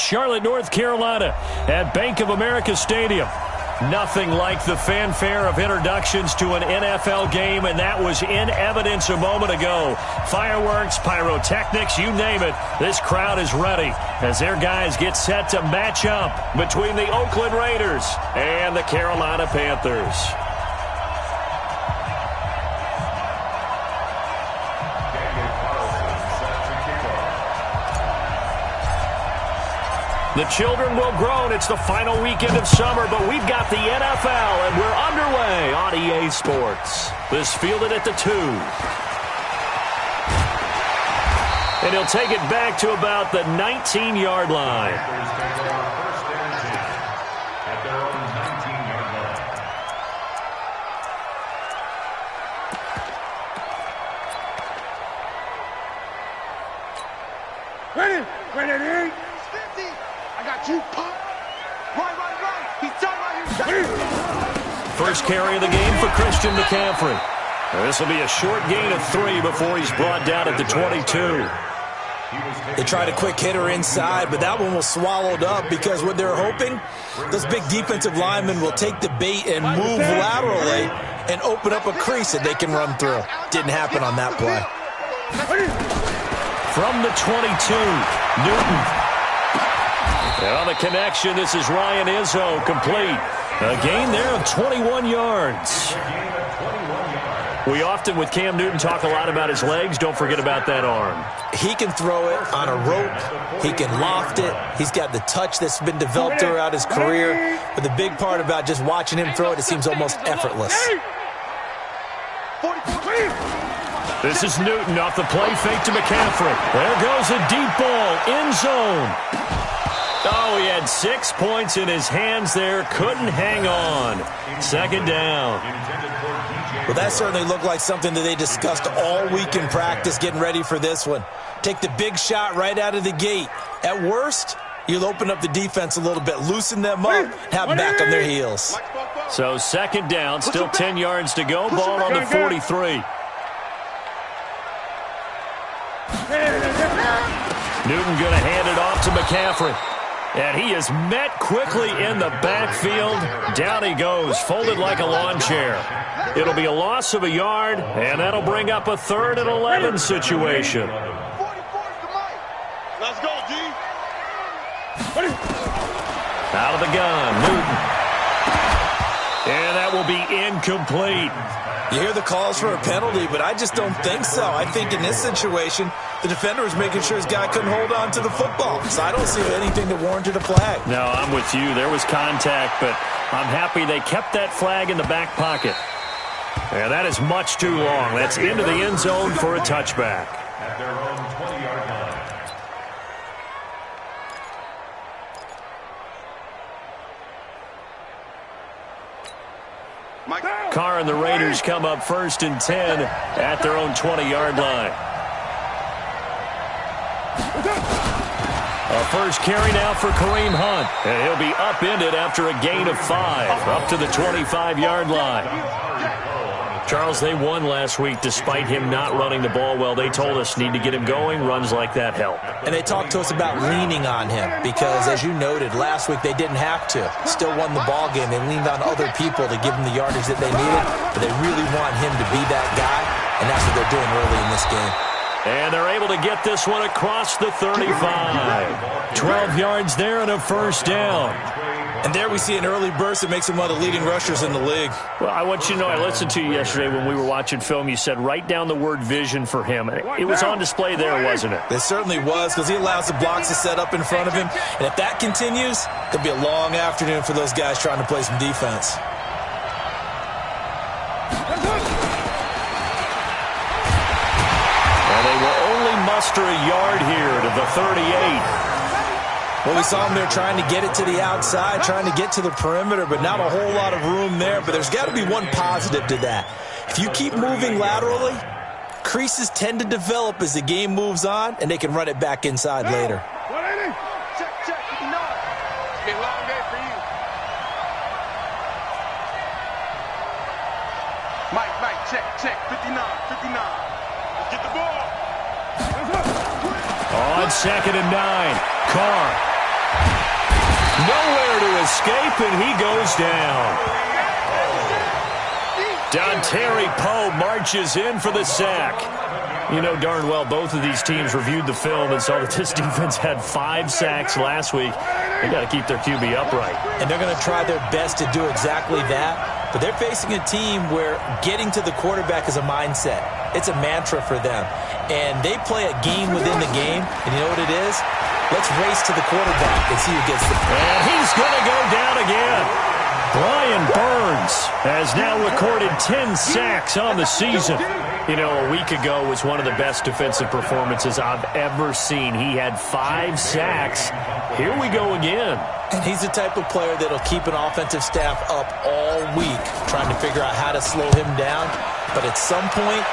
Charlotte, North Carolina at Bank of America Stadium. Nothing like the fanfare of introductions to an NFL game, and that was in evidence a moment ago. Fireworks, pyrotechnics, you name it. This crowd is ready as their guys get set to match up between the Oakland Raiders and the Carolina Panthers. The children will groan. It's the final weekend of summer, but we've got the NFL, and we're underway on EA Sports. This fielded at the 2. And he'll take it back to about the 19-yard line. Ready? Ready? You pop. Right. He's done right here. First carry of the game for Christian McCaffrey. This will be a short gain of 3 before he's brought down at the 22. They tried a quick hitter inside, but that one was swallowed up because what they're hoping, those big defensive linemen will take the bait and move laterally and open up a crease that they can run through. Didn't happen on that play. From the 22, Newton. And on the connection, this is Ryan Izzo, complete. A gain there of 21 yards. We often, with Cam Newton, talk a lot about his legs. Don't forget about that arm. He can throw it on a rope. He can loft it. He's got the touch that's been developed throughout his career. But the big part about just watching him throw it, it seems almost effortless. This is Newton off the play fake to McCaffrey. There goes a deep ball, end zone. Oh, he had 6 points in his hands there. Couldn't hang on. Second down. Well, that certainly looked like something that they discussed all week in practice getting ready for this one. Take the big shot right out of the gate. At worst, you'll open up the defense a little bit, loosen them up, have them back on their heels. So second down, still 10 yards to go. Ball on the 43. Newton going to hand it off to McCaffrey. And he is met quickly in the backfield. Down he goes, folded like a lawn chair. It'll be a loss of a yard, and that'll bring up a 3rd and 11 situation. Let's go, D. Out of the gun, Newton. And that will be incomplete. You hear the calls for a penalty, but I just don't think so. I think in this situation, the defender was making sure his guy couldn't hold on to the football. So I don't see anything that warranted a flag. No, I'm with you. There was contact, but I'm happy they kept that flag in the back pocket. Yeah, that is much too long. That's into the end zone for a touchback. At their own 20-yard line. Carr and the Raiders come up 1st and 10 at their own 20-yard line. A first carry now for Kareem Hunt. And he'll be upended after a gain of 5 up to the 25-yard line. Charles, they won last week despite him not running the ball well. They told us need to get him going. Runs like that help. And they talked to us about leaning on him because, as you noted, last week they didn't have to. Still won the ball game. They leaned on other people to give them the yardage that they needed, but they really want him to be that guy, and that's what they're doing early in this game. And they're able to get this one across the 35. 12 yards there and a first down. And there we see an early burst that makes him one of the leading rushers in the league. Well, I want you to know, I listened to you yesterday when we were watching film. You said write down the word vision for him. It was on display there, wasn't it? It certainly was, because he allows the blocks to set up in front of him. And if that continues, it'll be a long afternoon for those guys trying to play some defense. Well, they will only muster a yard here to the 38. Well, we saw him there trying to get it to the outside, trying to get to the perimeter, but not a whole lot of room there. But there's got to be one positive to that. If you keep moving laterally, creases tend to develop as the game moves on, and they can run it back inside later. Check, 59. It's been a long day for you. Mike, check, 59. Let's get the ball. On 2nd and 9, Carr. escape, and he goes down. Dontari Poe marches in for the sack. You know darn well both of these teams reviewed the film and saw that this defense had 5 sacks last week. They got to keep their QB upright. And they're going to try their best to do exactly that. But they're facing a team where getting to the quarterback is a mindset. It's a mantra for them. And they play a game within the game. And you know what it is? Let's race to the quarterback and see who gets the ball. And he's going to go down again. Brian Burns has now recorded 10 sacks on the season. You know, a week ago was one of the best defensive performances I've ever seen. He had 5 sacks. Here we go again. And he's the type of player that'll keep an offensive staff up all week trying to figure out how to slow him down. But at some point,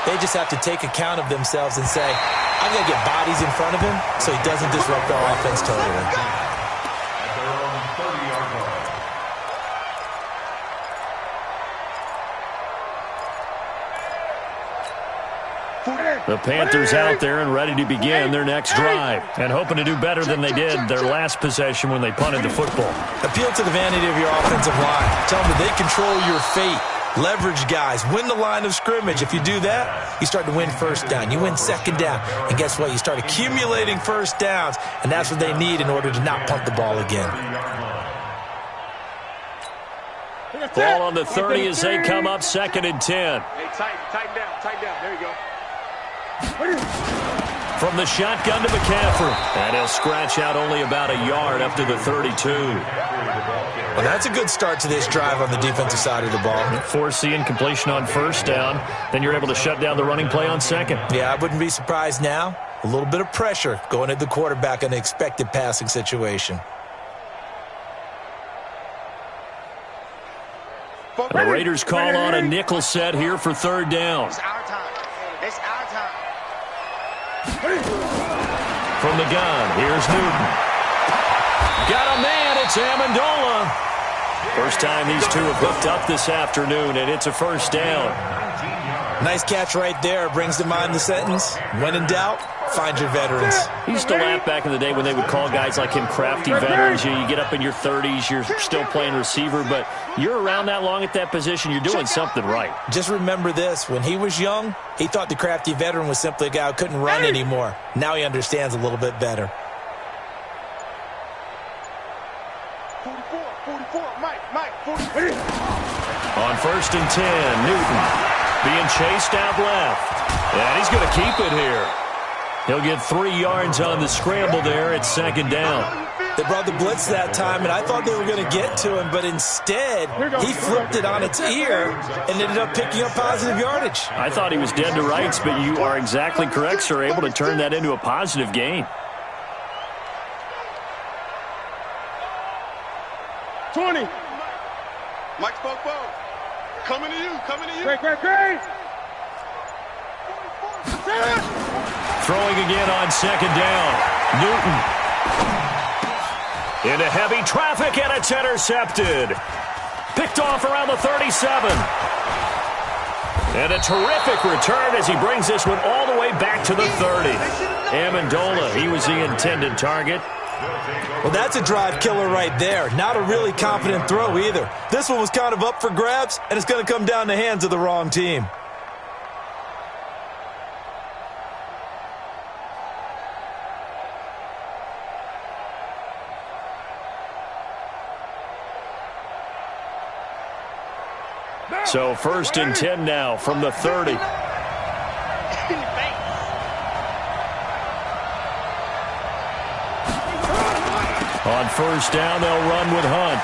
they just have to take account of themselves and say, I'm going to get bodies in front of him so he doesn't disrupt our offense totally. At their own 30-yard line. The Panthers out there and ready to begin their next drive and hoping to do better than they did their last possession when they punted the football. Appeal to the vanity of your offensive line. Tell them that they control your fate. Leverage guys. Win the line of scrimmage. If you do that, you start to win first down. You win second down. And guess what? You start accumulating first downs. And that's what they need in order to not punt the ball again. Ball on the 30 as they come up 2nd and 10. Hey, tighten down. There you go. From the shotgun to McCaffrey. And he'll scratch out only about a yard up to the 32. Well, that's a good start to this drive on the defensive side of the ball. Force the incompletion on first down. Then you're able to shut down the running play on second. Yeah, I wouldn't be surprised now. A little bit of pressure going at the quarterback in the expected passing situation. And the Raiders call on a nickel set here for 3rd down. It's our time. It's our time. From the gun, here's Newton. Got a man, it's Amendola. First time these two have hooked up this afternoon, and it's a first down. Nice catch right there. Brings to mind the sentence, when in doubt, find your veterans. He used to laugh back in the day when they would call guys like him crafty veterans. You get up in your 30s, you're still playing receiver, but you're around that long at that position, you're doing something right. Just remember this. When he was young, he thought the crafty veteran was simply a guy who couldn't run anymore. Now he understands a little bit better. 44, Mike, 44. On 1st and 10, Newton being chased out left. And he's going to keep it here. He'll get 3 yards on the scramble there at 2nd down. They brought the blitz that time, and I thought they were going to get to him, but instead, he flipped it on its ear and ended up picking up positive yardage. I thought he was dead to rights, but you are exactly correct, sir, able to turn that into a positive gain. 20. Mike spoke. Coming to you. Great. Throwing again on 2nd down. Newton. Into heavy traffic, and it's intercepted. Picked off around the 37. And a terrific return as he brings this one all the way back to the 30. Amendola, he was the intended target. Well, that's a drive killer right there. Not a really confident throw either. This one was kind of up for grabs, and it's going to come down the hands of the wrong team. So 1st and 10 now from the 30. On 1st down, they'll run with Hunt.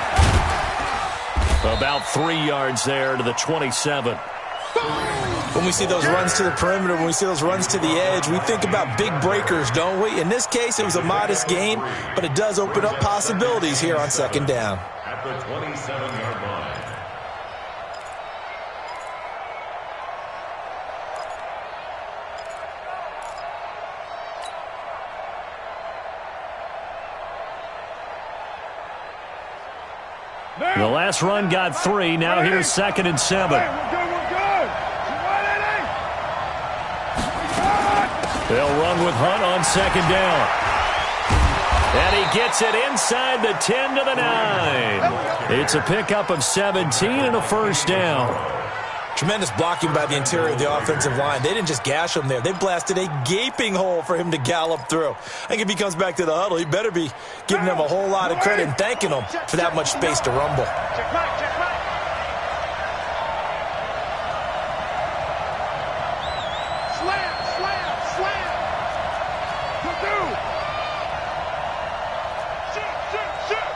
About 3 yards there to the 27. When we see those runs to the perimeter, when we see those runs to the edge, we think about big breakers, don't we? In this case, it was a modest gain, but it does open up possibilities here on 2nd down. At the 27-yard line. The last run got 3. Now here's 2nd and 7. We're good. They'll run with Hunt on 2nd down. And he gets it inside the 10 to the 9. It's a pickup of 17 and a first down. Tremendous blocking by the interior of the offensive line. They didn't just gash him there. They blasted a gaping hole for him to gallop through. I think if he comes back to the huddle, he better be giving them a whole lot of credit and thanking them for that much space to rumble. Check right. Slam. Purdue. Shoot.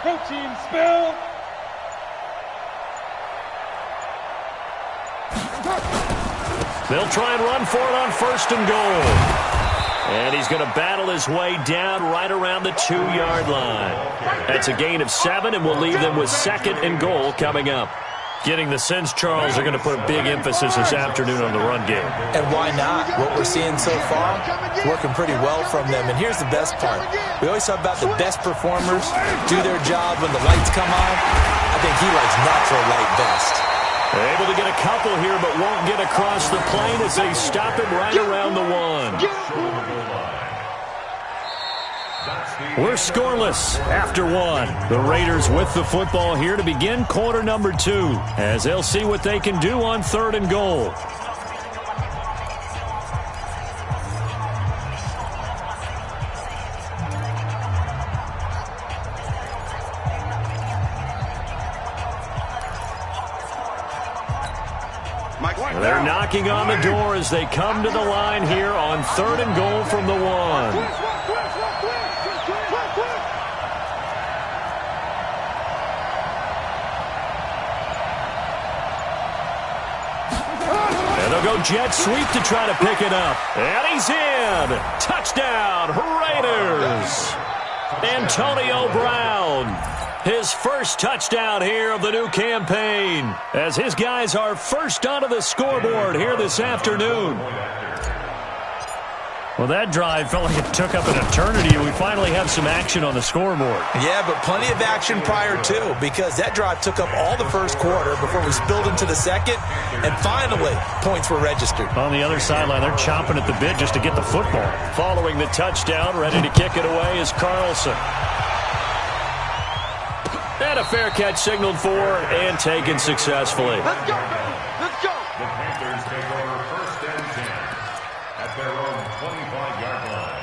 Protein spill. They'll try and run for it on first and goal. And he's going to battle his way down right around the 2-yard line. That's a gain of 7, and we'll leave them with second and goal coming up. Getting the sense, Charles, are going to put a big emphasis this afternoon on the run game. And why not? What we're seeing so far, it's working pretty well from them. And here's the best part. We always talk about the best performers do their job when the lights come on. I think he likes natural light best. Able to get a couple here, but won't get across the plane as they stop him right around the 1. We're scoreless after 1. The Raiders with the football here to begin quarter number 2, as they'll see what they can do on third and goal. They're knocking on the door as they come to the line here on third and goal from the 1. And they'll go jet sweep to try to pick it up. And he's in. Touchdown, Raiders. Antonio Brown. His first touchdown here of the new campaign, as his guys are first onto the scoreboard here this afternoon. Well, that drive felt like it took up an eternity, and we finally have some action on the scoreboard. Yeah, but plenty of action prior to, because that drive took up all the first quarter before we spilled into the second, and finally, points were registered. On the other sideline, they're chomping at the bit just to get the football. Following the touchdown, ready to kick it away is Carlson. And a fair catch signaled for and taken successfully. Let's go. The Panthers take over first and 10 at their own 25-yard line.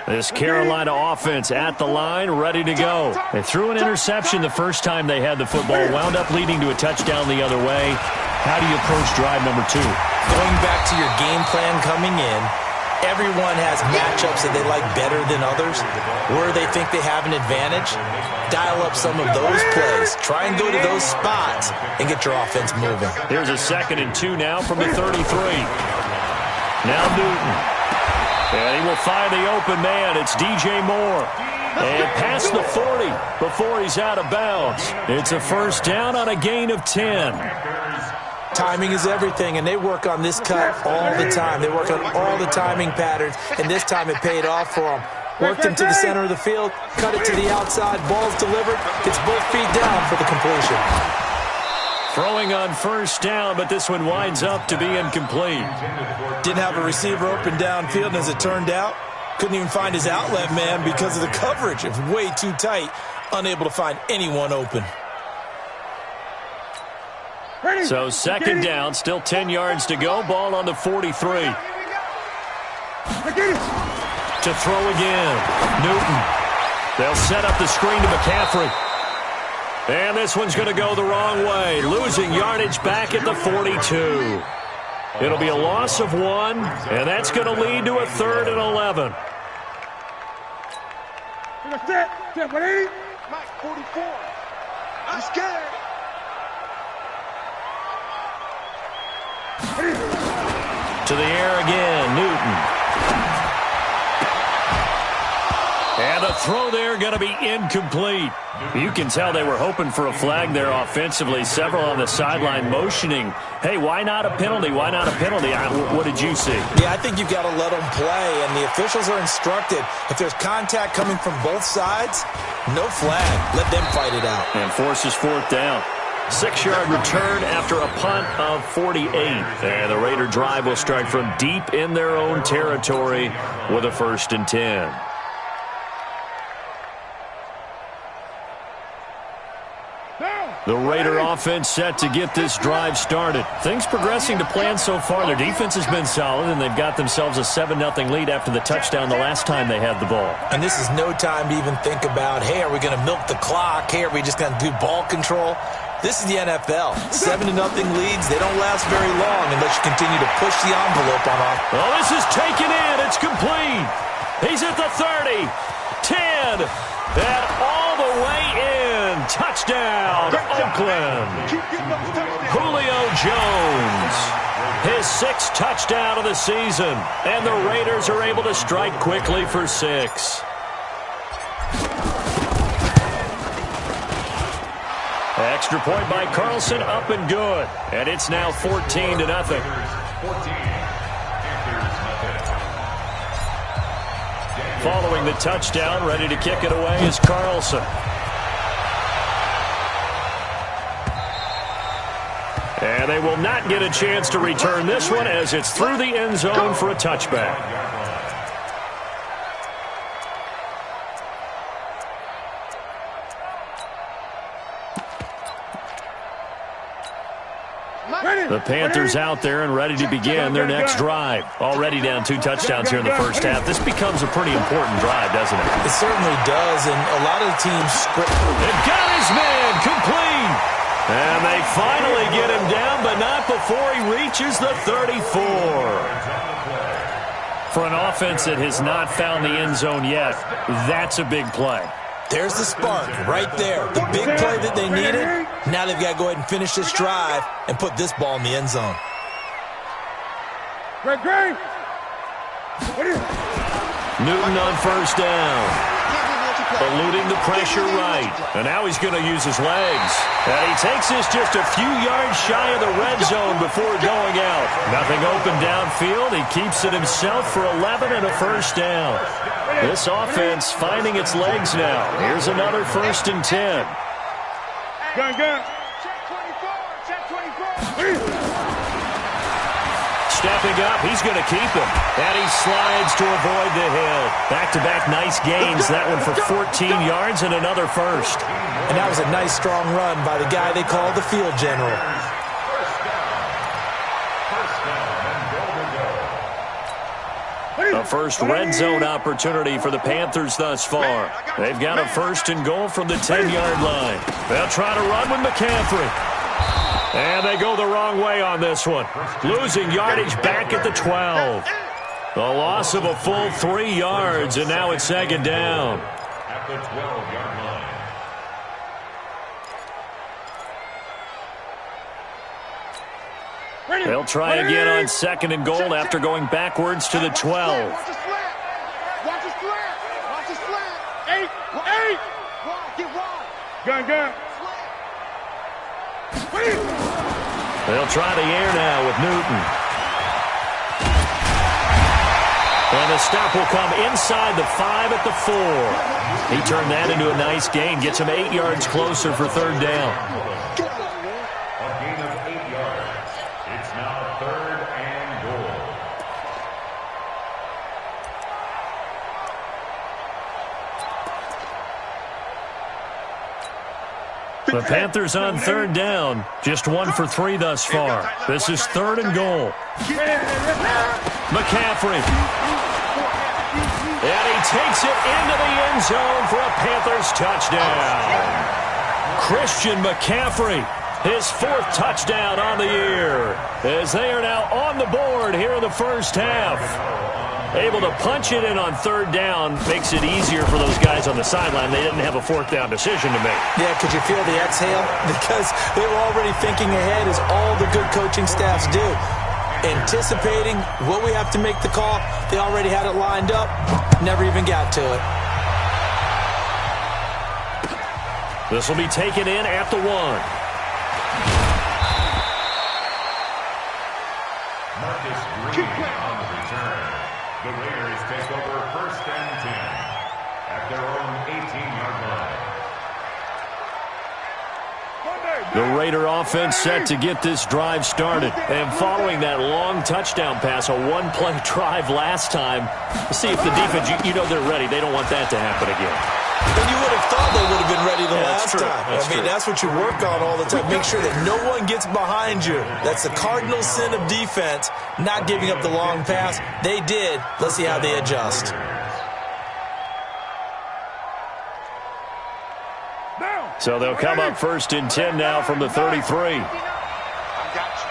This Carolina offense at the line, ready to go. They threw an interception the first time they had the football, wound up leading to a touchdown the other way. How do you approach drive number 2? Going back to your game plan coming in, everyone has matchups that they like better than others. Where they think they have an advantage, dial up some of those plays. Try and go to those spots and get your offense moving. Here's a 2nd and 2 now from the 33. Now Newton. And he will find the open man. It's DJ Moore. And past the 40 before he's out of bounds. It's a first down on a gain of 10. Timing is everything, and they work on this cut all the time. They work on all the timing patterns, and this time it paid off for them. Worked him to the center of the field, cut it to the outside, ball's delivered, gets both feet down for the completion. Throwing on first down, but this one winds up to be incomplete. Didn't have a receiver open downfield, and as it turned out, couldn't even find his outlet man because of the coverage. It was way too tight, unable to find anyone open. So 2nd down, still 10 yards to go, ball on the 43. To throw again, Newton. They'll set up the screen to McCaffrey. And this one's going to go the wrong way, losing yardage back at the 42. It'll be a loss of 1, and that's going to lead to a 3rd and 11. Mike, 44. I'm scared. To the air again, Newton. And a throw there going to be incomplete. You can tell they were hoping for a flag there offensively. Several on the sideline motioning, hey, why not a penalty? Why not a penalty? What did you see? Yeah, I think you've got to let them play, and the officials are instructed, if there's contact coming from both sides, no flag. Let them fight it out. And forces fourth down. 6-yard return after a punt of 48. And the Raider drive will start from deep in their own territory with a 1st and 10. The Raider offense set to get this drive started. Things progressing to plan so far. Their defense has been solid, and they've got themselves a 7-0 lead after the touchdown the last time they had the ball. And this is no time to even think about, hey, are we going to milk the clock? Hey, are we just going to do ball control? This is the NFL. 7-0 leads, they don't last very long unless you continue to push the envelope on off. Oh, this is taken in. It's complete. He's at the 30, 10, and all the way in. Touchdown, Oakland. Julio Jones, his 6th touchdown of the season, and the Raiders are able to strike quickly for 6. Extra point by Carlson, up and good. And it's now 14-0. Following the touchdown, ready to kick it away is Carlson. And they will not get a chance to return this one as it's through the end zone for a touchback. The Panthers out there and ready to begin their next drive. Already down 2 touchdowns here in the first half. This becomes a pretty important drive, doesn't it? It certainly does, and a lot of the teams script. They've got his man complete. And they finally get him down, but not before he reaches the 34. For an offense that has not found the end zone yet, that's a big play. There's the spark right there. The big play that they needed. Now they've got to go ahead and finish this drive and put this ball in the end zone. Newton on first down. Eluding the pressure right. And now he's going to use his legs. And he takes this just a few yards shy of the red zone before going out. Nothing open downfield. He keeps it himself for 11 and a first down. This offense finding its legs now. Here's another 1st and 10. Stepping up, he's going to keep him. And he slides to avoid the hit. Back-to-back nice gains. That one for 14 yards and another 1st. And that was a nice, strong run by the guy they call the field general. A first red zone opportunity for the Panthers thus far. They've got a 1st and goal from the 10-yard line. They'll try to run with McCaffrey. And they go the wrong way on this one. Losing yardage back at the 12. The loss of a full 3 yards, and now it's 2nd down. At the 12-yard line. They'll try again on 2nd and goal after going backwards to the 12. Watch the slant. Watch the slant. Watch the slant. 8. Wide. Get wide. Gun. They'll try the air now with Newton. And the stop will come inside the 5 at the 4. He turned that into a nice gain. Gets him 8 yards closer for 3rd down. A gain of 8 yards. It's now 3rd and goal. The Panthers on 3rd down. Just 1 for 3 thus far. This is 3rd and goal. McCaffrey. And he takes it into the end zone for a Panthers touchdown. Christian McCaffrey, his 4th touchdown on the year, as they are now on the board here in the first half. Able to punch it in on 3rd down makes it easier for those guys on the sideline. They didn't have a 4th down decision to make. Yeah, could you feel the exhale? Because they were already thinking ahead, as all the good coaching staffs do. Anticipating what we have to make the call. They already had it lined up. Never even got to it. This will be taken in at the 1. Marcus Green on the return. The Raiders take over 1st and 10 at their own 18-yard line. The Raider offense set to get this drive started. And following that long touchdown pass, a one-play drive last time, see if the defense, you know they're ready. They don't want that to happen again. And you would have thought they would have been ready the last true. time. That's what you work on all the time. Make sure that no one gets behind you. That's the cardinal sin of defense, not giving up the long pass. They did. Let's see how they adjust. So they'll come up 1st and 10 now from the 33. I got you.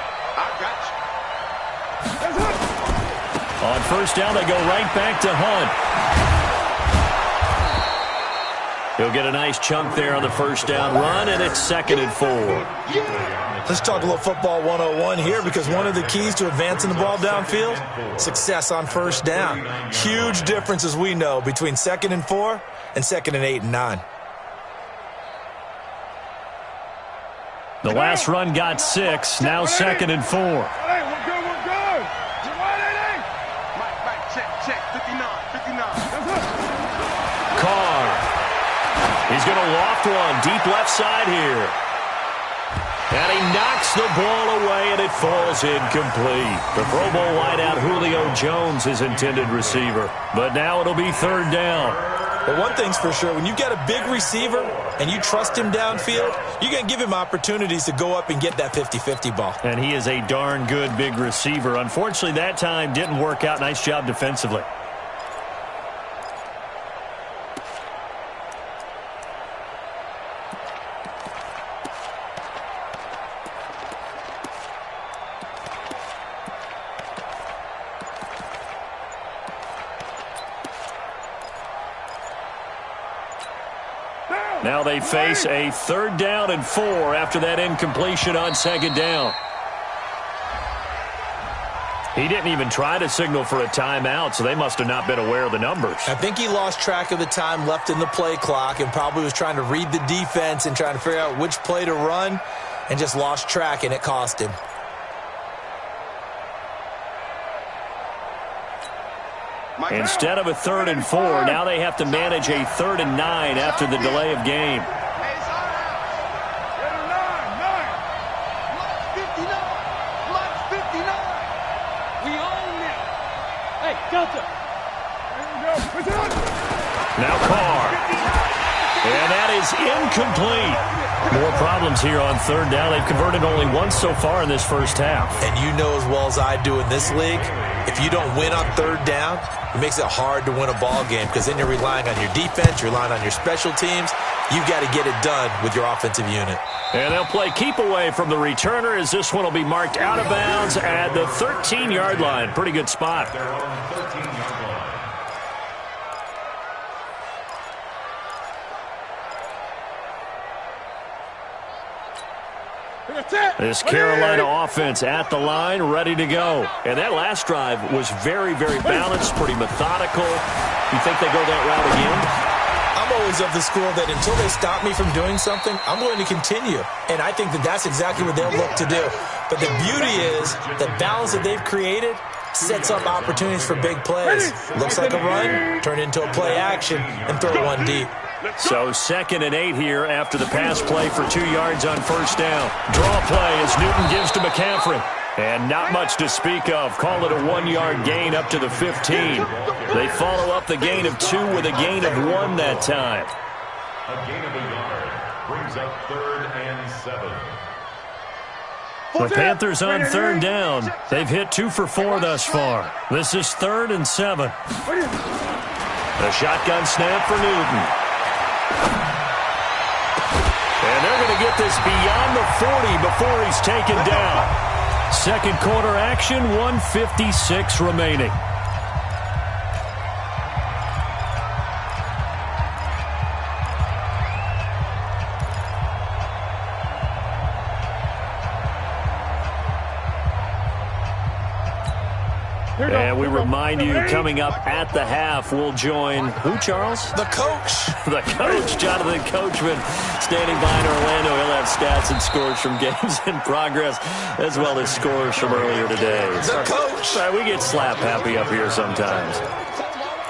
On 1st down, they go right back to Hunt. He'll get a nice chunk there on the 1st down run, and it's 2nd and 4. Let's talk a little football 101 here, because one of the keys to advancing the ball downfield, success on 1st down. Huge difference, as we know, between 2nd and 4 and 2nd and 8 and 9. The last run got 6, now 2nd and 4. Hey, we're good. Mike, check. 59. Carr. He's going to loft one deep left side here. And he knocks the ball away, and it falls incomplete. The Pro Bowl wideout Julio Jones, his intended receiver. But now it'll be 3rd down. But one thing's for sure, when you got a big receiver and you trust him downfield, you're going to give him opportunities to go up and get that 50-50 ball. And he is a darn good big receiver. Unfortunately, that time didn't work out. Nice job defensively. Now they face a 3rd down and 4 after that incompletion on 2nd down. He didn't even try to signal for a timeout, so they must have not been aware of the numbers. I think he lost track of the time left in the play clock and probably was trying to read the defense and trying to figure out which play to run, and just lost track, and it cost him. Instead of a 3rd and 4, now they have to manage a 3rd and 9 after the delay of game. Now Carr. And that is incomplete. More problems here on 3rd down. They've converted only once so far in this 1st half. And you know as well as I do in this league, if you don't win on 3rd down, it makes it hard to win a ball game, because then you're relying on your defense, you're relying on your special teams. You've got to get it done with your offensive unit. And they'll play keep away from the returner, as this one will be marked out of bounds at the 13-yard line. Pretty good spot. Their own 13-yard line. This Carolina offense at the line, ready to go. And that last drive was very, very balanced, pretty methodical. You think they go that route again? I'm always of the school that until they stop me from doing something, I'm going to continue. And I think that that's exactly what they'll look to do. But the beauty is the balance that they've created sets up opportunities for big plays. Looks like a run, turn into a play action, and throw one deep. So 2nd and 8 here after the pass play for 2 yards on 1st down. Draw play as Newton gives to McCaffrey. And not much to speak of. Call it a 1-yard gain up to the 15. They follow up the gain of 2 with a gain of 1 that time. A gain of a yard brings up 3rd and 7. The Panthers on 3rd down. They've hit 2 for 4 thus far. This is 3rd and 7. The shotgun snap for Newton. And they're going to get this beyond the 40 before he's taken down. 2nd quarter action, 1:56 remaining. And we remind you, coming up at the half, we'll join who, Charles? The coach. The coach, Jonathan Coachman, standing by in Orlando. He'll have stats and scores from games in progress, as well as scores from earlier today. The coach. Sorry, we get slap happy up here sometimes.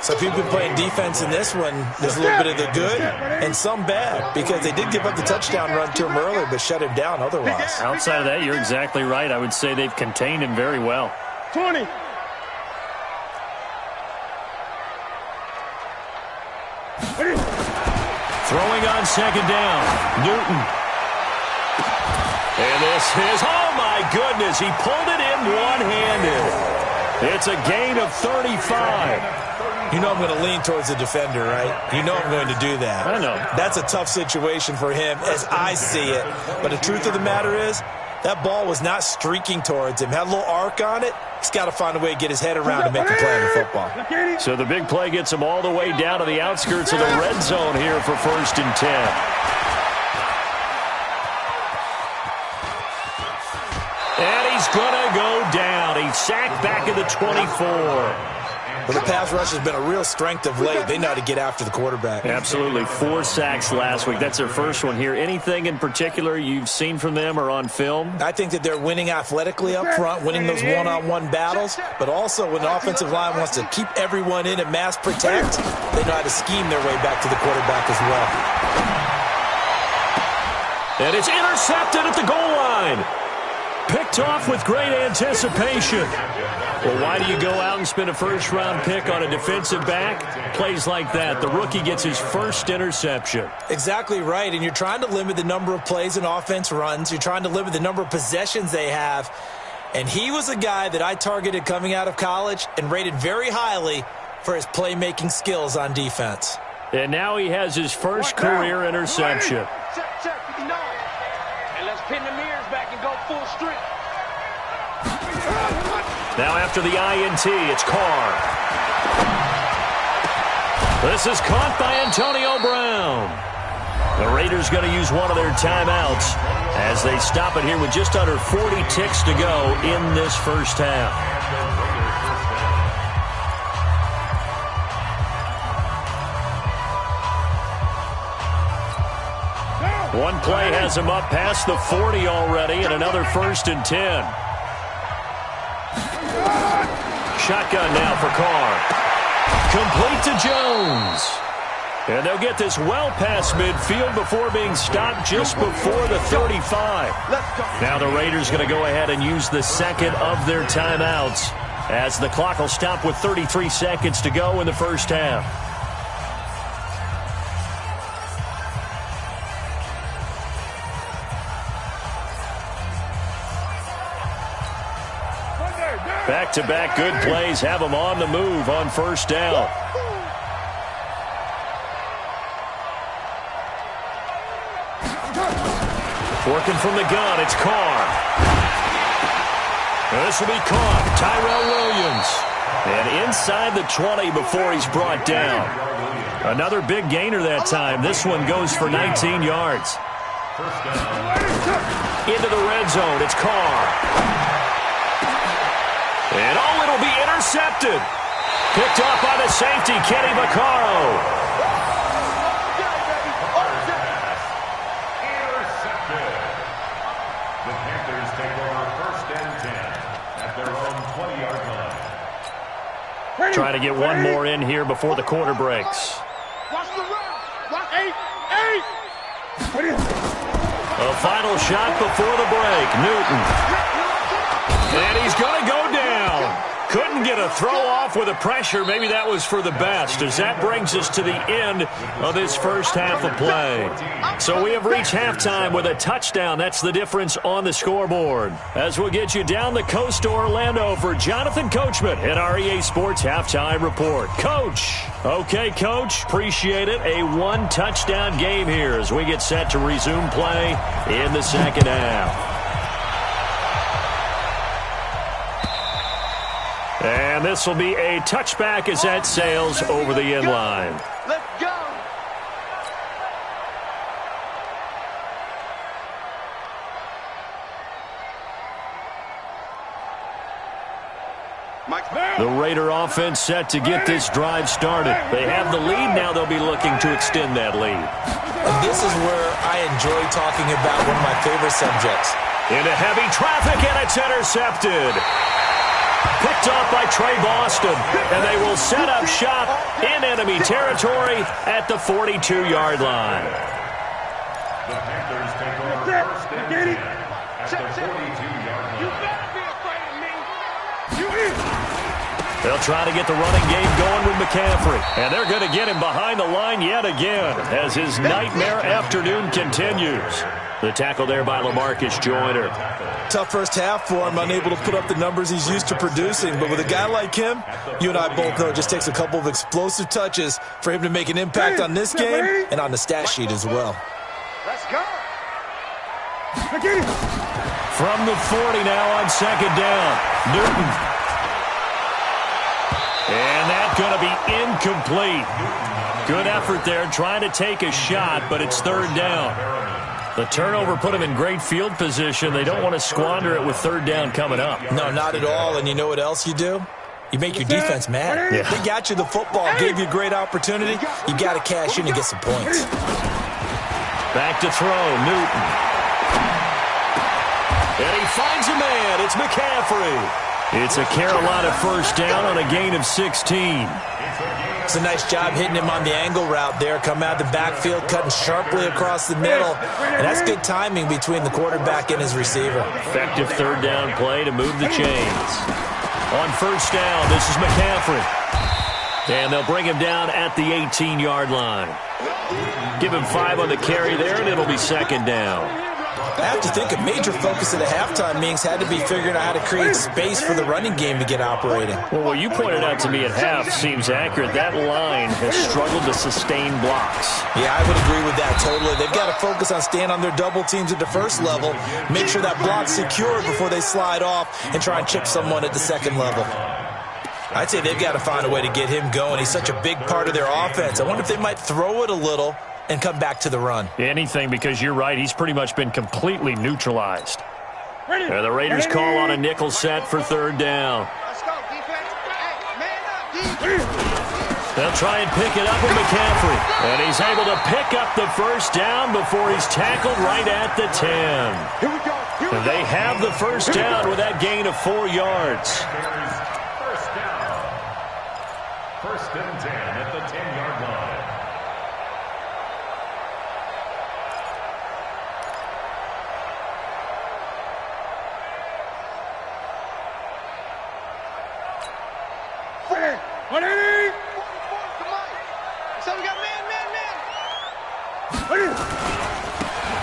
So if you've been playing defense in this one, there's a little bit of the good and some bad, because they did give up the touchdown run to him earlier, but shut him down otherwise. Outside of that, you're exactly right. I would say they've contained him very well. 20. Throwing on second down, Newton. And this is, oh my goodness, he pulled it in one-handed. It's a gain of 35. You know I'm going to lean towards the defender, right? You know I'm going to do that. I know. That's a tough situation for him as I see it. But the truth of the matter is, that ball was not streaking towards him. Had a little arc on it. He's got to find a way to get his head around to make a play in the football. So the big play gets him all the way down to the outskirts of the red zone here for 1st and 10. And he's going to go down. He's sacked back at the 24. Well, the pass rush has been a real strength of late. They know how to get after the quarterback. Absolutely. 4 sacks last week. That's their first one here. Anything in particular you've seen from them or on film? I think that they're winning athletically up front, winning those one-on-one battles, but also when the offensive line wants to keep everyone in and mass protect, they know how to scheme their way back to the quarterback as well. And it's intercepted at the goal line. Picked off with great anticipation. Well, why do you go out and spend a first-round pick on a defensive back? Plays like that. The rookie gets his first interception. Exactly right, and you're trying to limit the number of plays and offense runs. You're trying to limit the number of possessions they have. And he was a guy that I targeted coming out of college and rated very highly for his playmaking skills on defense. And now he has his first career interception. Check, 59. And let's pin the mirrors back and go full strength. Now after the INT, it's Carr. This is caught by Antonio Brown. The Raiders going to use one of their timeouts as they stop it here with just under 40 ticks to go in this first half. One play has him up past the 40 already, and another 1st and 10. Shotgun now for Carr. Complete to Jones. And they'll get this well past midfield before being stopped just before the 35. Now the Raiders going to go ahead and use the second of their timeouts as the clock will stop with 33 seconds to go in the first half. Back-to-back good plays have them on the move on first down. Working from the gun, it's Carr. This will be caught. Tyrell Williams. And inside the 20 before he's brought down. Another big gainer that time. This one goes for 19 yards. Into the red zone, it's Carr. And it'll be intercepted. Picked off by the safety, Kenny Vaccaro. Intercepted. The Panthers take over 1st and 10 at their own 20-yard line. Trying to get one more in here before the quarter breaks. Watch the run. Watch 8. A final shot before the break. Newton. And he's going to go down. Couldn't get a throw off with the pressure. Maybe that was for the best, as that brings us to the end of this first half of play. So we have reached halftime with a touchdown. That's the difference on the scoreboard. As we'll get you down the coast to Orlando for Jonathan Coachman at our EA Sports Halftime Report. Coach. Okay, Coach. Appreciate it. A 1-touchdown game here as we get set to resume play in the second half. And this will be a touchback as that sails over the end line. Let's go. The Raider offense set to get this drive started. They have the lead. Now they'll be looking to extend that lead. And this is where I enjoy talking about one of my favorite subjects. Into heavy traffic, and it's intercepted. Picked off by Trey Boston, and they will set up shop in enemy territory at the 42-yard line. The Panthers take over first and 10 at the 42-yard line. You better be afraid of me. You in. They'll try to get the running game going with McCaffrey, and they're going to get him behind the line yet again as his nightmare afternoon continues. The tackle there by LaMarcus Joyner. Tough first half for him, unable to put up the numbers he's used to producing. But with a guy like him, you and I both know it just takes a couple of explosive touches for him to make an impact on this game and on the stat sheet as well. Let's go. From the 40 now on second down. Newton. And that's going to be incomplete. Good effort there trying to take a shot, but it's third down. The turnover put him in great field position. They don't want to squander it with third down coming up. No, not at all. And you know what else you do? You make your defense mad. Yeah. They got you the football, gave you a great opportunity. You got to cash in and get some points. Back to throw, Newton. And he finds a man. It's McCaffrey. It's a Carolina first down on a gain of 16. It's a nice job hitting him on the angle route there. Come out of the backfield, cutting sharply across the middle. And that's good timing between the quarterback and his receiver. Effective third down play to move the chains. On first down, this is McCaffrey. And they'll bring him down at the 18-yard line. Give him 5 on the carry there, and it'll be second down. I have to think a major focus of the halftime meetings had to be figuring out how to create space for the running game to get operating. Well, what you pointed out to me at half seems accurate. That line has struggled to sustain blocks. Yeah, I would agree with that totally. They've got to focus on staying on their double teams at the first level, make sure that block's secured before they slide off and try and chip someone at the second level. I'd say they've got to find a way to get him going. He's such a big part of their offense. I wonder if they might throw it a little and come back to the run. Anything, because you're right. He's pretty much been completely neutralized. The Raiders call on a nickel set for third down. Let's go, defense. Hey, man up, defense. They'll try and pick it up with McCaffrey. And he's able to pick up the first down before he's tackled right at the 10. Here we go. And they have the first down with that gain of 4 yards. First down. First and 10 at the 10-yard line.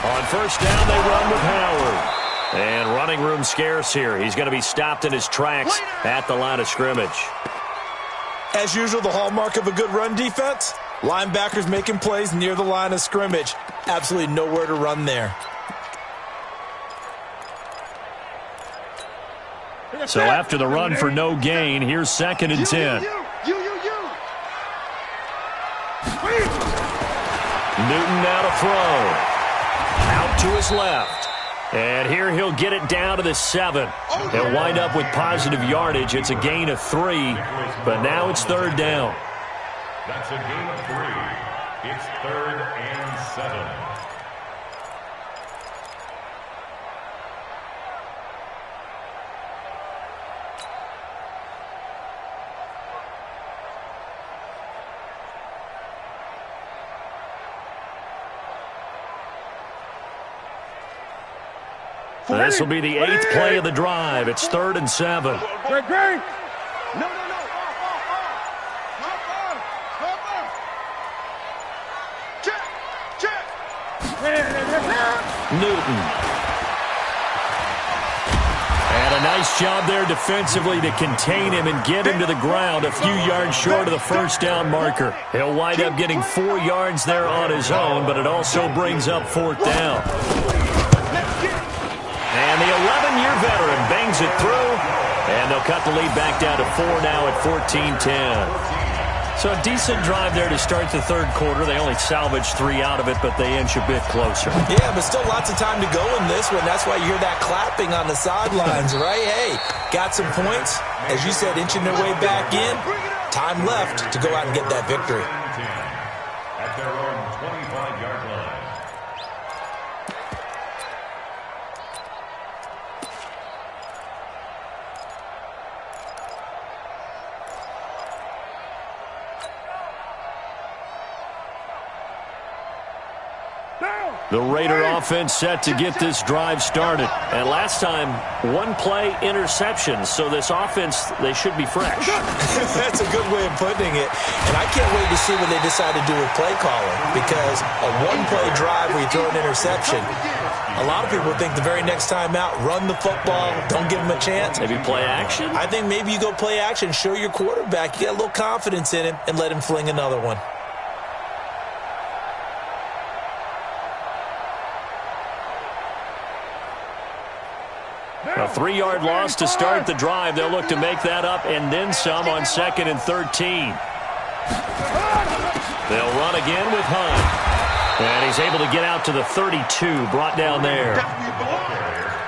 On first down, they run with Howard. And running room scarce here. He's going to be stopped in his tracks at the line of scrimmage. As usual, the hallmark of a good run defense, linebackers making plays near the line of scrimmage. Absolutely nowhere to run there. So after the run for no gain, here's second and 10. Newton now to throw. Out to his left. And here he'll get it down to the 7. He'll wind up with positive yardage. It's a gain of 3, but now it's third down. That's a gain of 3. It's third and 7. This will be the 8th play of the drive. It's third and 7. No. Check. Newton. And a nice job there defensively to contain him and get him to the ground a few yards short of the first down marker. He'll wind up getting 4 yards there on his own, but it also brings up fourth down. And the 11-year veteran bangs it through, and they'll cut the lead back down to 4 now at 14-10. So a decent drive there to start the third quarter. They only salvaged 3 out of it, but they inch a bit closer. Yeah, but still lots of time to go in this one. That's why you hear that clapping on the sidelines, right? Hey, got some points. As you said, inching their way back in. Time left to go out and get that victory. At their own 25-yard line. The Raider offense set to get this drive started. And last time, one play interception. So this offense, they should be fresh. That's a good way of putting it. And I can't wait to see what they decide to do with play calling. Because a one-play drive where you throw an interception, a lot of people think the very next time out, run the football, don't give them a chance. Maybe play action? I think maybe you go play action, show your quarterback, you get a little confidence in him, and let him fling another one. A 3-yard loss to start the drive. They'll look to make that up and then some on 2nd and 13. They'll run again with Hunt. And he's able to get out to the 32, brought down there.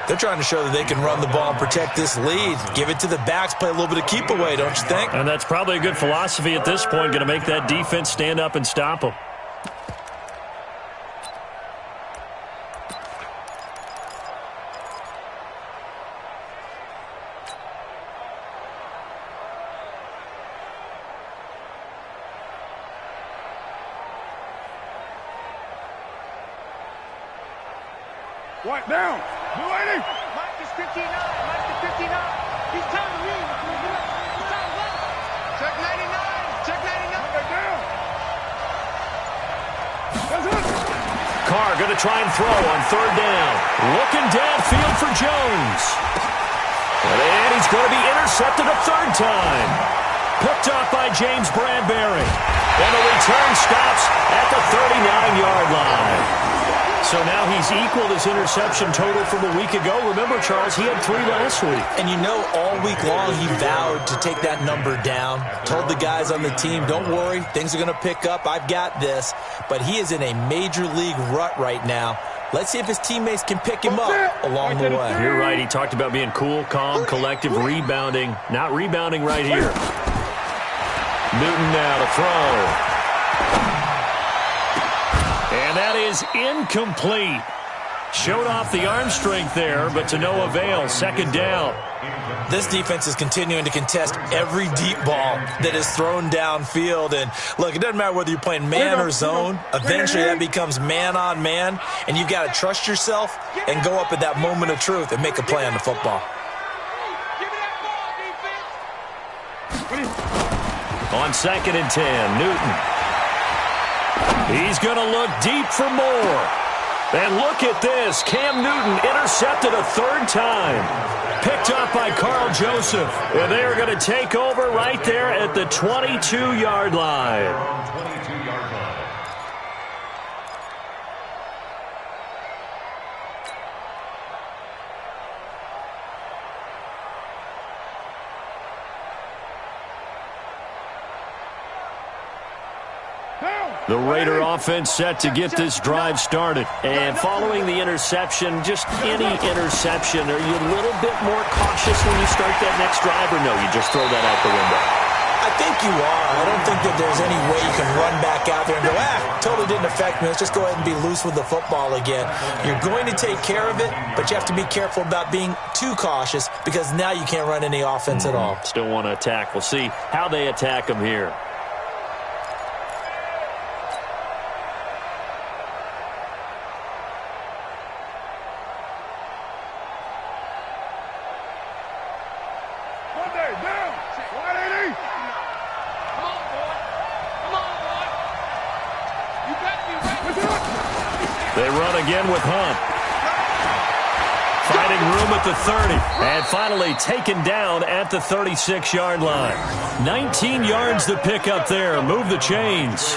They're trying to show that they can run the ball and protect this lead. Give it to the backs, play a little bit of keep away, don't you think? And that's probably a good philosophy at this point, going to make that defense stand up and stop them. Right down. -80. Mike is 59. Mike is 59. He's time to leave. He's time to leave. Check 99. Check 99. Right down. That's it. Carr going to try and throw on 3rd down. Looking downfield for Jones. And he's going to be intercepted a 3rd time. Picked off by James Bradbury. And the return stops at the 39-yard line. So now he's equaled his interception total from a week ago. Remember, Charles, he had 3 last week. And you know, all week long he vowed to take that number down. Told the guys on the team, don't worry, things are going to pick up. I've got this. But he is in a major league rut right now. Let's see if his teammates can pick him up along the way. You're right. He talked about being cool, calm, collective, rebounding. Not rebounding right here. Newton now to throw. And that is incomplete. Showed off the arm strength there, but to no avail. 2nd down. This defense is continuing to contest every deep ball that is thrown downfield. And, look, it doesn't matter whether you're playing man or zone. Eventually that becomes man on man. And you've got to trust yourself and go up at that moment of truth and make a play on the football. On 2nd and 10, Newton. He's going to look deep for more. And look at this. Cam Newton intercepted a 3rd time. Picked up by Carl Joseph. And they are going to take over right there at the 22-yard line. The Raider offense set to get this drive started. And following the interception, just any interception, are you a little bit more cautious when you start that next drive, or no, you just throw that out the window? I think you are. I don't think that there's any way you can run back out there and go, totally didn't affect me. Let's just go ahead and be loose with the football again. You're going to take care of it, but you have to be careful about being too cautious because now you can't run any offense at all. Still want to attack. We'll see how they attack them here. They run again with Hunt. Finding room at the 30. And finally taken down at the 36-yard line. 19 yards to pick up there. Move the chains.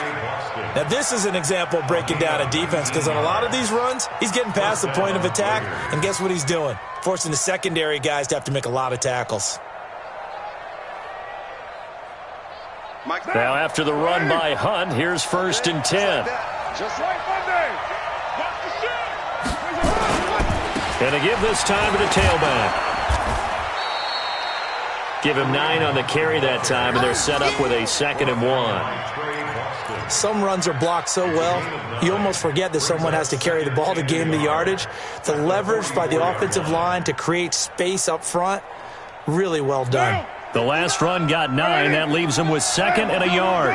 Now, this is an example of breaking down a defense because on a lot of these runs, he's getting past the point of attack. And guess what he's doing? Forcing the secondary guys to have to make a lot of tackles. Now after the run by Hunt, here's 1st and 10. Just like Monday. And to give this time to the tailback. Give him 9 on the carry that time, and they're set up with a 2nd and 1. Some runs are blocked so well, you almost forget that someone has to carry the ball to gain the yardage. The leverage by the offensive line to create space up front, really well done. The last run got 9. That leaves him with 2nd and a yard.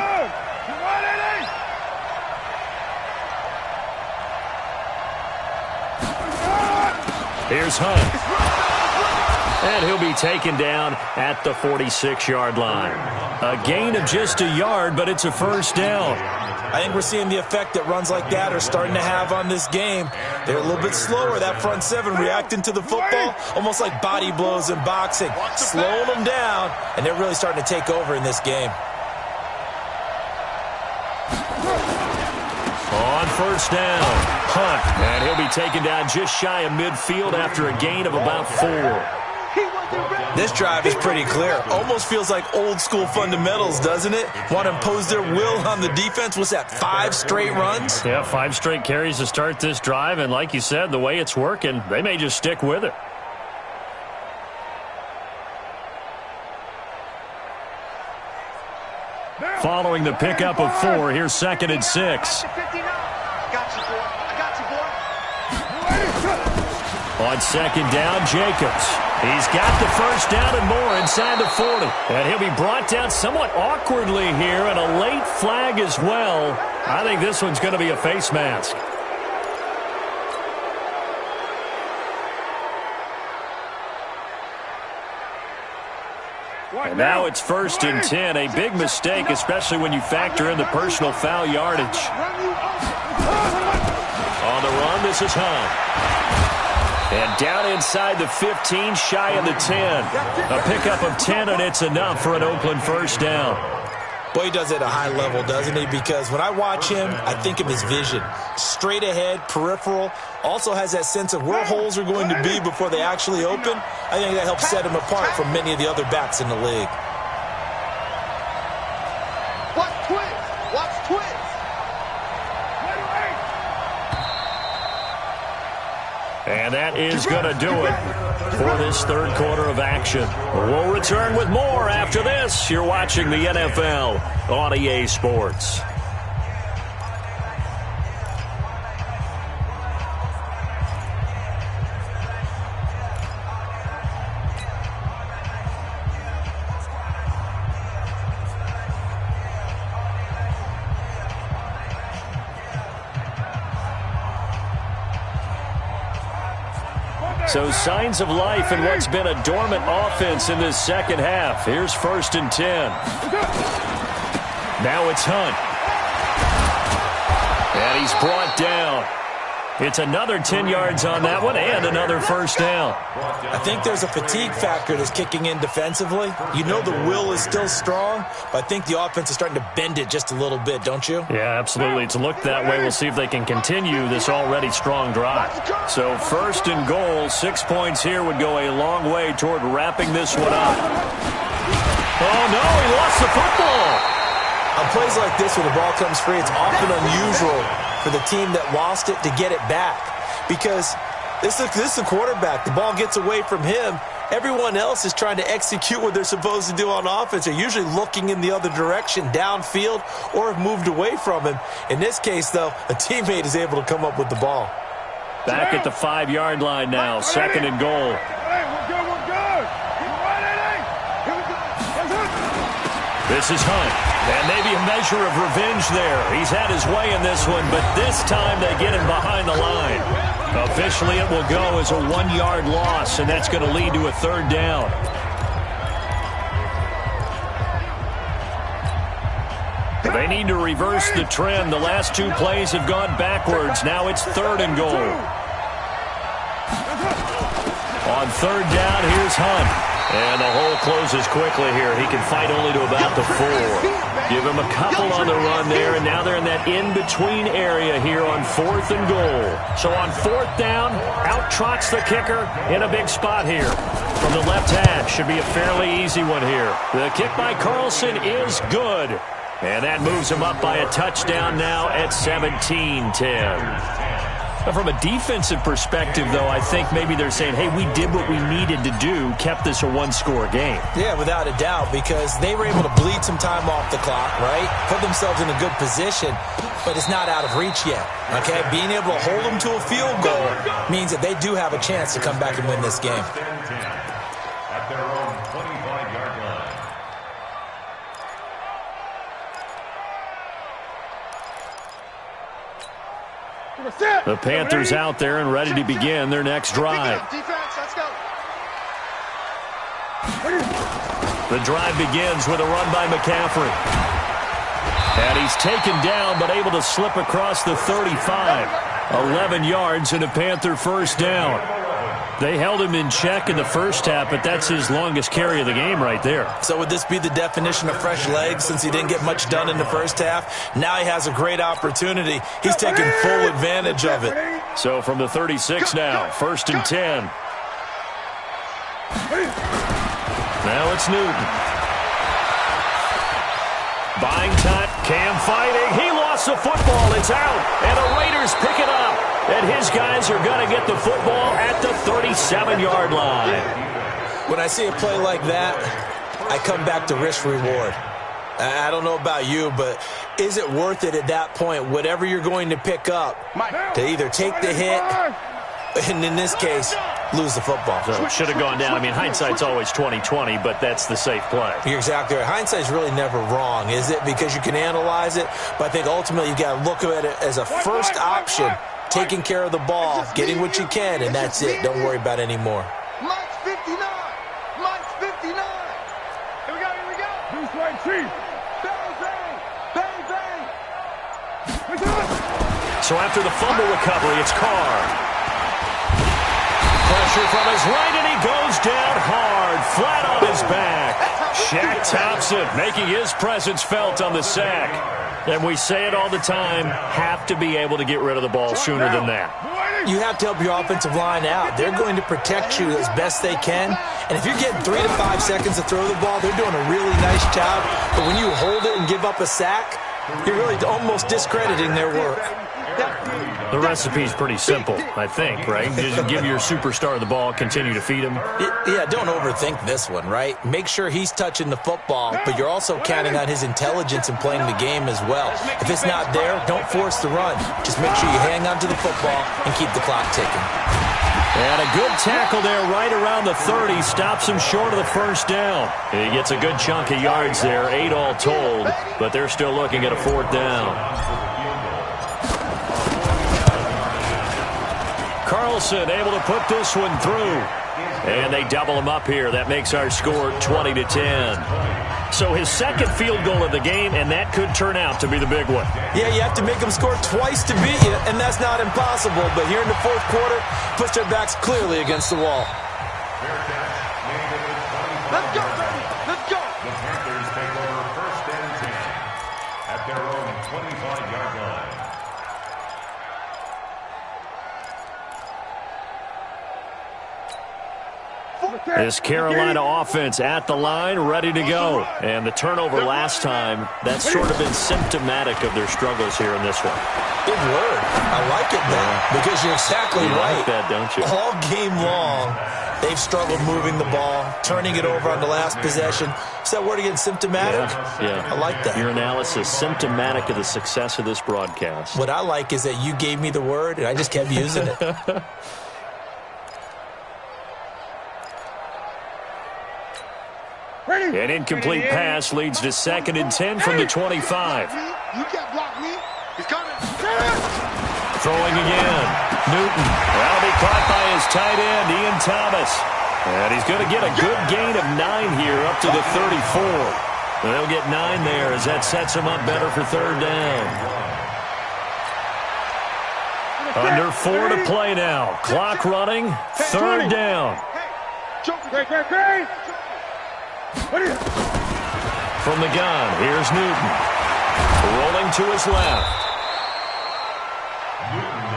Here's Hunt. And he'll be taken down at the 46-yard line. A gain of just a yard, but it's a 1st down. I think we're seeing the effect that runs like that are starting to have on this game. They're a little bit slower, that front 7 reacting to the football, almost like body blows in boxing, slowing them down, and they're really starting to take over in this game. On 1st down, Hunt, and he'll be taken down just shy of midfield after a gain of about 4. This drive is pretty clear. Almost feels like old school fundamentals, doesn't it? Want to impose their will on the defense. What's that, 5 straight runs? Yeah, 5 straight carries to start this drive, and like you said, the way it's working, they may just stick with it. Following the pickup of 4, here's 2nd and 6. On 2nd down, Jacobs. He's got the 1st down and more inside the 40. And he'll be brought down somewhat awkwardly here, and a late flag as well. I think this one's going to be a face mask. And now it's 1st and 10. A big mistake, especially when you factor in the personal foul yardage. On the run, this is Hunt. And down inside the 15, shy of the 10. A pickup of 10, and it's enough for an Oakland 1st down. Boy, he does it at a high level, doesn't he? Because when I watch him, I think of his vision. Straight ahead, peripheral. Also has that sense of where holes are going to be before they actually open. I think that helps set him apart from many of the other backs in the league. Watch twins. Watch twins. And that is going to do it for this 3rd quarter of action. We'll return with more after this. You're watching the NFL on EA Sports. So signs of life in what's been a dormant offense in this 2nd half. Here's 1st and 10. Now it's Hunt. And he's brought down. It's another 10 yards on that one and another 1st down. I think there's a fatigue factor that's kicking in defensively. You know the will is still strong, but I think the offense is starting to bend it just a little bit, don't you? Yeah, absolutely. It's looked that way. We'll see if they can continue this already strong drive. So 1st and goal, 6 points here would go a long way toward wrapping this one up. Oh, no, he lost the football. On plays like this where the ball comes free, it's often unusual for the team that lost it to get it back. Because this is the quarterback. The ball gets away from him. Everyone else is trying to execute what they're supposed to do on offense. They're usually looking in the other direction, downfield, or have moved away from him. In this case, though, a teammate is able to come up with the ball. Back at the 5-yard line now, 2nd and goal. This is Hunt. And maybe a measure of revenge there. He's had his way in this one, but this time they get him behind the line. Officially, it will go as a 1-yard loss, and that's going to lead to a 3rd down. They need to reverse the trend. The last 2 plays have gone backwards. Now it's 3rd and goal. On 3rd down, here's Hunt. And the hole closes quickly here. He can fight only to about the 4. Give him a couple on the run there, and now they're in that in-between area here on 4th and goal. So on 4th down, out trots the kicker in a big spot here. From the left hash, should be a fairly easy one here. The kick by Carlson is good. And that moves him up by a touchdown now at 17-10. From a defensive perspective, though, I think maybe they're saying, hey, we did what we needed to do, kept this a one-score game. Yeah, without a doubt, because they were able to bleed some time off the clock, right? Put themselves in a good position, but it's not out of reach yet, okay? Being able to hold them to a field goal means that they do have a chance to come back and win this game. At their own 25-yard line. The Panthers out there and ready to begin their next drive. The drive begins with a run by McCaffrey. And he's taken down but able to slip across the 35. 11 yards and a Panther first down. They held him in check in the first half, but that's his longest carry of the game right there. So would this be the definition of fresh legs since he didn't get much done in the first half? Now he has a great opportunity. He's taking full advantage of it. So from the 36 now, 1st and 10. Now it's Newton. Buying time, Cam fighting. He lost the football. It's out. And the Raiders pick it up. And his guys are going to get the football at the 37-yard line. When I see a play like that, I come back to risk-reward. I don't know about you, but is it worth it at that point, whatever you're going to pick up, to either take the hit, and in this case, lose the football? So should have gone down. I mean, hindsight's always 20/20, but that's the safe play. You're exactly right. Hindsight's really never wrong, is it? Because you can analyze it, but I think ultimately you got to look at it as a first option, taking care of the ball, getting what you can, and that's it. Don't worry about any more. Mike's 59. Mike's 59. Here we go. Here we go. Bruce Wayne, Chief. Bang, bang. Bang, bang. So after the fumble recovery, it's Carr. Pressure from his right, and he goes down hard, flat on his back. Shaq Thompson making his presence felt on the sack. And we say it all the time, have to be able to get rid of the ball sooner than that. You have to help your offensive line out. They're going to protect you as best they can. And if you're getting 3 to 5 seconds to throw the ball, they're doing a really nice job. But when you hold it and give up a sack, you're really almost discrediting their work. The recipe's pretty simple, I think, right? Just give your superstar the ball, continue to feed him. Yeah, don't overthink this one, right? Make sure he's touching the football, but you're also counting on his intelligence in playing the game as well. If it's not there, don't force the run. Just make sure you hang on to the football and keep the clock ticking. And a good tackle there right around the 30. Stops him short of the first down. He gets a good chunk of yards there, 8 all told, but they're still looking at a 4th down. Carlson able to put this one through. And they double him up here. That makes our score 20-10. So his second field goal of the game, and that could turn out to be the big one. Yeah, you have to make them score twice to beat you, and that's not impossible. But here in the 4th quarter, puts their backs clearly against the wall. Let's go, baby. Let's go. The Panthers take over 1st and 10 at their own 25-yard line. This Carolina offense at the line, ready to go. And the turnover last time, that's sort of been symptomatic of their struggles here in this one. Good word. I like it, man, because you're exactly right. Like that, don't you? All game long, they've struggled moving the ball, turning it over on the last possession. Is that word again, symptomatic? Yeah. I like that. Your analysis, symptomatic of the success of this broadcast. What I like is that you gave me the word, and I just kept using it. An incomplete pass leads to 2nd and 10 from the 25. You can't block me. He's coming. Throwing again. Newton. That'll be caught by his tight end, Ian Thomas. And he's going to get a good gain of 9 here up to the 34. They'll get 9 there as that sets him up better for 3rd down. Under 4 to play now. Clock running. 3rd down. From the gun, here's Newton. Rolling to his left.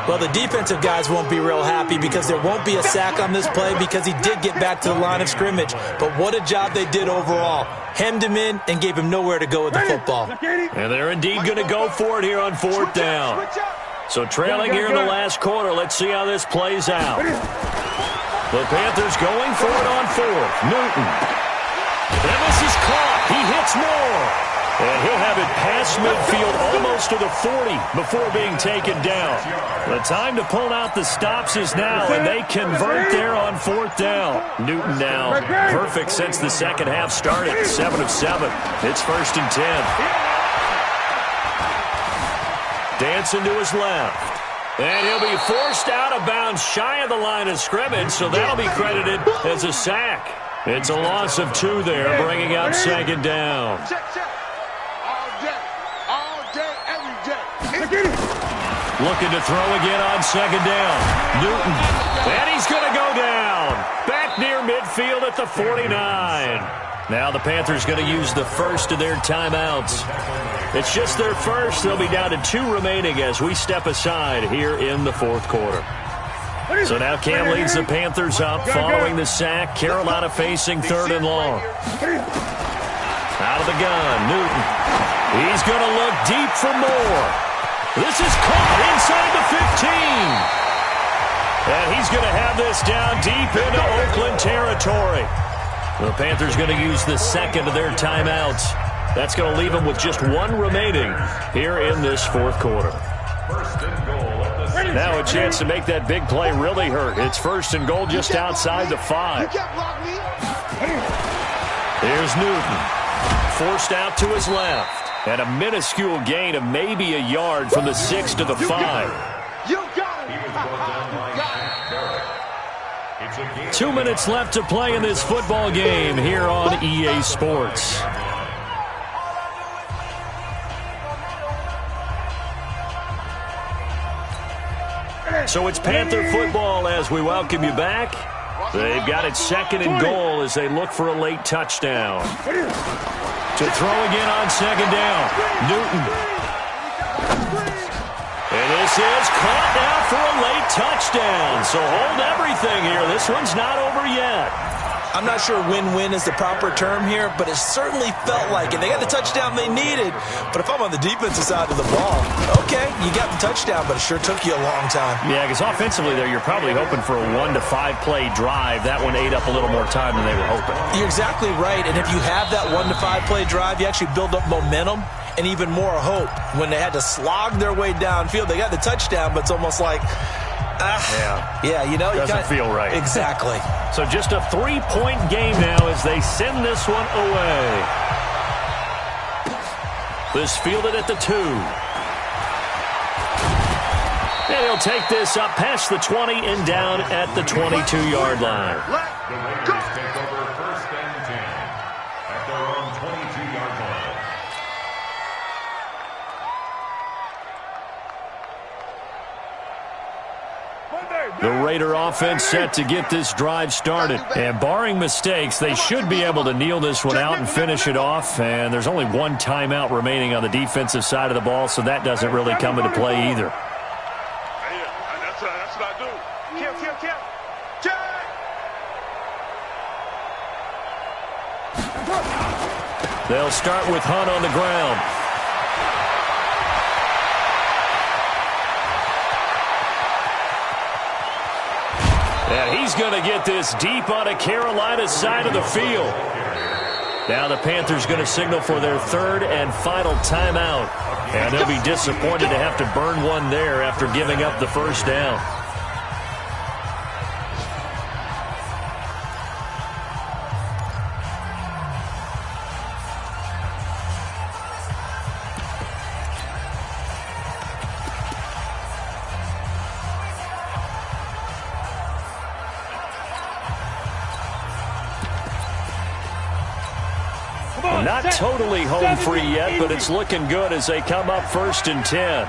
Well, the defensive guys won't be real happy because there won't be a sack on this play because he did get back to the line of scrimmage. But what a job they did overall. Hemmed him in and gave him nowhere to go with the football. And they're indeed going to go for it here on fourth down. So trailing here in the last quarter, let's see how this plays out. The Panthers going for it on fourth. Newton. And this is caught. He hits more. And he'll have it past midfield almost to the 40 before being taken down. The time to pull out the stops is now, and they convert there on fourth down. Newton now perfect since the second half started. 7 of 7. It's 1st and 10. Dancing to his left. And he'll be forced out of bounds shy of the line of scrimmage, so that'll be credited as a sack. It's a loss of 2 there, bringing up 2nd down. Looking to throw again on 2nd down. Newton. And he's going to go down. Back near midfield at the 49. Now the Panthers going to use the first of their timeouts. It's just their first. They'll be down to 2 remaining as we step aside here in the 4th quarter. So now Cam leads the Panthers up following the sack. Carolina facing 3rd and long. Out of the gun, Newton. He's going to look deep for more. This is caught inside the 15. And he's going to have this down deep into Oakland territory. The Panthers going to use the second of their timeouts. That's going to leave them with just 1 remaining here in this 4th quarter. Now a chance to make that big play really hurt. It's 1st and goal just outside the 5. Here's Newton. Forced out to his left. And a minuscule gain of maybe a yard from the 6 to the 5. 2 minutes left to play in this football game here on EA Sports. So it's Panther football as we welcome you back. They've got it 2nd and goal as they look for a late touchdown. To throw again on 2nd down. Newton. And this is caught now for a late touchdown. So hold everything here. This one's not over yet. I'm not sure win-win is the proper term here, but it certainly felt like it. They got the touchdown they needed, but if I'm on the defensive side of the ball, okay, you got the touchdown, but it sure took you a long time. Yeah, because offensively there, you're probably hoping for a 1 to 5 play drive. That one ate up a little more time than they were hoping. You're exactly right, and if you have that 1 to 5 play drive, you actually build up momentum and even more hope. When they had to slog their way downfield, they got the touchdown, but it's almost like, yeah, you know, doesn't feel right. Exactly. So just a 3-point game now as they send this one away. This fielded at the 2. And he'll take this up past the 20 and down at the 22-yard line. The Raiders take over 1st and 10 at their own 22-yard line. The Raider offense set to get this drive started. And barring mistakes, they should be able to kneel this one out and finish it off. And there's only 1 timeout remaining on the defensive side of the ball, so that doesn't really come into play either. That's what I do. Kill. They'll start with Hunt on the ground. And he's going to get this deep on a Carolina side of the field. Now the Panthers going to signal for their 3rd and final timeout. And they'll be disappointed to have to burn one there after giving up the 1st down. Not totally home free yet, but it's looking good as they come up 1st and 10.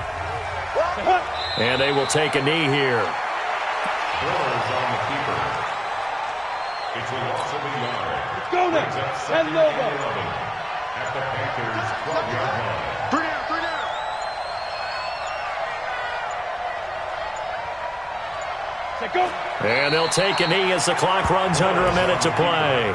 And they will take a knee here. It's a loss of a yard. Let's go now. Brings up That's second no and 11 at the Panthers' 12-yard line. 3 down, 3 down. Say go. And they'll take a knee as the clock runs under a minute to play.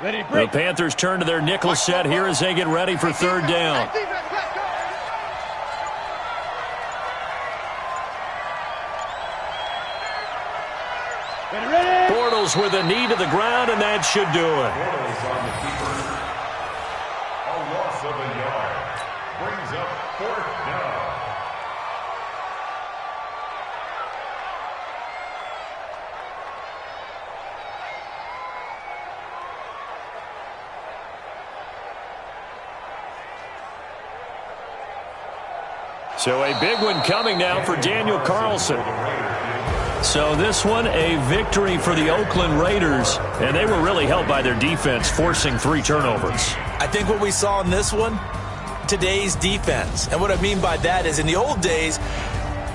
The Panthers turn to their nickel set here as they get ready for third down. Bortles with a knee to the ground, and that should do it. Bortles on the keeper. A loss of a yard. Brings up fourth down. So a big one coming now for Daniel Carlson. So this one, a victory for the Oakland Raiders, and they were really helped by their defense, forcing 3 turnovers. I think what we saw in this one, today's defense. And what I mean by that is in the old days,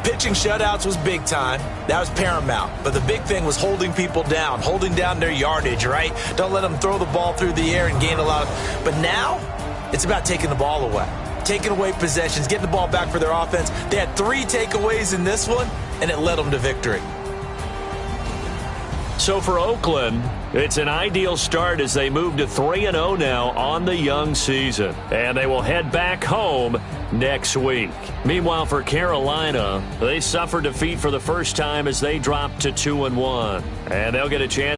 pitching shutouts was big time. That was paramount. But the big thing was holding people down, holding down their yardage, right? Don't let them throw the ball through the air and gain a lot of. But now, it's about taking the ball away. Taking away possessions, getting the ball back for their offense. They had 3 takeaways in this one, and it led them to victory. So for Oakland, it's an ideal start as they move to 3-0 now on the young season. And they will head back home next week. Meanwhile, for Carolina, they suffered defeat for the first time as they dropped to 2-1. And they'll get a chance